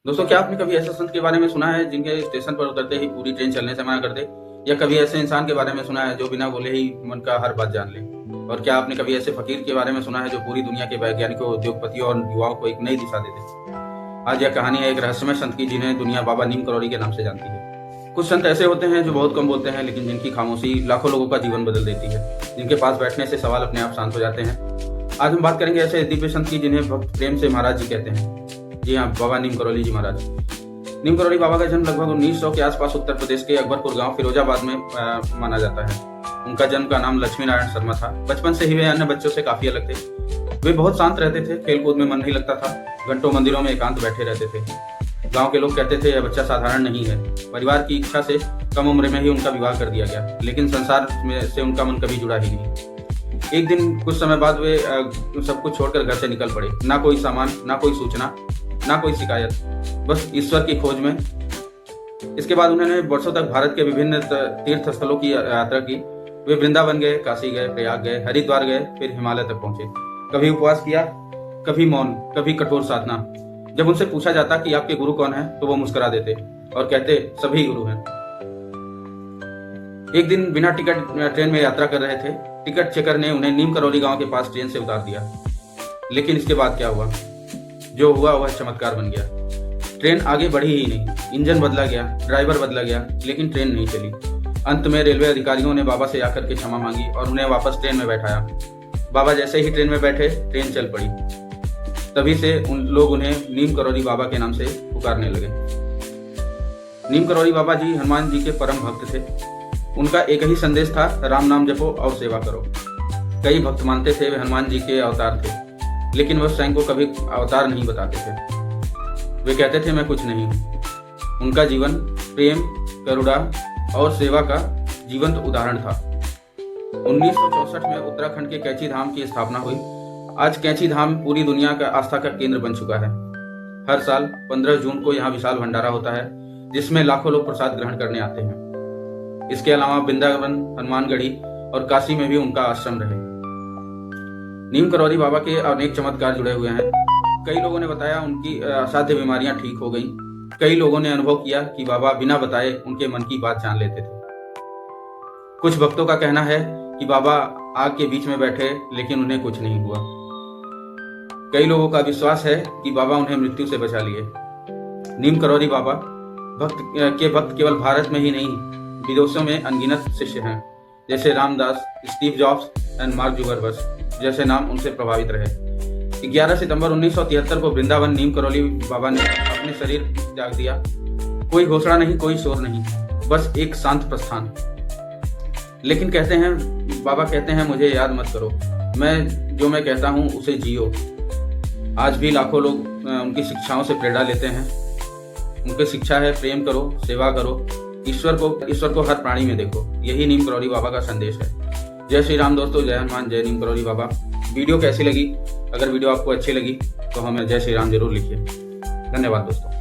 दोस्तों, क्या आपने कभी ऐसे संत के बारे में सुना है जिनके स्टेशन पर उतरते ही पूरी ट्रेन चलने से मना कर दे? या कभी ऐसे इंसान के बारे में सुना है जो बिना बोले ही मन का हर बात जान ले? और क्या आपने कभी ऐसे फकीर के बारे में सुना है जो पूरी दुनिया के वैज्ञानिकों, उद्योगपतियों और युवाओं को एक नई दिशा दे दे? आज यह कहानी है एक रहस्यमय संत की जिन्हें दुनिया बाबा नीम करौरी के नाम से जानती है। कुछ संत ऐसे होते हैं जो बहुत कम बोलते हैं, लेकिन जिनकी खामोशी लाखों लोगों का जीवन बदल देती है, जिनके पास बैठने से सवाल अपने आप शांत हो जाते हैं। आज हम बात करेंगे ऐसे दिव्य संत की जिन्हें भक्त प्रेम से महाराज जी कहते हैं। जी हाँ, बाबा नीम करौली जी महाराज। नीम करौली बाबा का जन्म लगभग 1900 के आसपास उत्तर प्रदेश के अकबरपुर गांव फिरोजाबाद में माना जाता है। उनका जन्म का नाम लक्ष्मी नारायण शर्मा था। बचपन से ही वे अन्य बच्चों से काफी अलग थे। वे बहुत शांत रहते थे, खेलकूद में मन नहीं लगता था, घंटों मंदिरों में एकांत बैठे रहते थे। गांव के लोग कहते थे यह बच्चा साधारण नहीं है। परिवार की इच्छा से कम उम्र में ही उनका विवाह कर दिया गया, लेकिन संसार में से उनका मन कभी जुड़ा ही नहीं। एक दिन कुछ समय बाद वे सब कुछ छोड़कर घर से निकल पड़े। ना कोई सामान, ना कोई सूचना, ना कोई शिकायत, बस ईश्वर की खोज में। इसके बाद उन्होंने वर्षों तक भारत के विभिन्न तीर्थ स्थलों की यात्रा की। वे वृंदावन गए, काशी गए, प्रयाग गए, हरिद्वार गए, फिर हिमालय तक पहुंचे। कभी उपवास किया, कभी मौन, कभी कठोर साधना। जब उनसे पूछा जाता कि आपके गुरु कौन है, तो वो मुस्कुरा देते और कहते सभी गुरु हैं। एक दिन बिना टिकट ट्रेन में यात्रा कर रहे थे। टिकट चेकर ने उन्हें नीम करौली गांव के पास ट्रेन से उतार दिया। लेकिन इसके बाद क्या हुआ? जो हुआ वह चमत्कार बन गया। ट्रेन आगे बढ़ी ही नहीं। इंजन बदला गया, ड्राइवर बदला गया, लेकिन ट्रेन नहीं चली। अंत में रेलवे अधिकारियों ने बाबा से आकर के क्षमा मांगी और उन्हें वापस ट्रेन में बैठाया। बाबा जैसे ही ट्रेन में बैठे, ट्रेन चल पड़ी। तभी से लोग उन्हें नीम करौली बाबा के नाम से पुकारने लगे। नीम करौली बाबा जी हनुमान जी के परम भक्त थे। उनका एक ही संदेश था, राम नाम जपो और सेवा करो। कई भक्त मानते थे वे हनुमान जी के अवतार थे, लेकिन वह स्वयं को कभी अवतार नहीं बताते थे। वे कहते थे मैं कुछ नहीं हूँ। उनका जीवन प्रेम, करुणा और सेवा का जीवंत उदाहरण था। 1964 में उत्तराखंड के कैंची धाम की स्थापना हुई। आज कैंची धाम पूरी दुनिया का आस्था का केंद्र बन चुका है। हर साल 15 जून को यहाँ विशाल भंडारा होता है, जिसमें लाखों लोग प्रसाद ग्रहण करने आते हैं। इसके अलावा वृंदावन, हनुमानगढ़ी और काशी में भी उनका आश्रम रहे। नीम करौली बाबा के अनेक चमत्कार जुड़े हुए हैं। कई लोगों ने बताया उनकी असाध्य बीमारियां ठीक हो गईं। कई लोगों ने अनुभव किया कि बाबा बिना बताए उनके मन की बात जान लेते थे। कुछ भक्तों का कहना है कि बाबा आग के बीच में बैठे, लेकिन उन्हें कुछ नहीं हुआ। कई लोगों का विश्वास है कि बाबा उन्हें मृत्यु से बचा लिए। नीम करौली बाबा भक्त केवल भारत में ही नहीं, विदेशों में अनगिनत शिष्य हैं। जैसे Ramdas, Steve jobs and mark Zuckerberg जैसे नाम उनसे प्रभावित रहे। 11 सितंबर 1973 को वृंदावन नीम करौली बाबा ने अपने शरीर त्याग दिया। कोई घोषणा नहीं, कोई शोर नहीं, बस एक शांत प्रस्थान। लेकिन बाबा कहते हैं मुझे याद मत करो, मैं कहता हूँ उसे जियो। आज भी लाखों लोग उनकी शिक्षाओं से प्रेरणा लेते हैं। उनकी शिक्षा है प्रेम करो, सेवा करो, ईश्वर को हर प्राणी में देखो। यही नीम करौली बाबा का संदेश है। जय श्री राम दोस्तों, जय हनुमान, जय नीम करौली बाबा। वीडियो कैसी लगी? अगर वीडियो आपको अच्छी लगी तो हमें जय श्री राम जरूर लिखिए। धन्यवाद दोस्तों।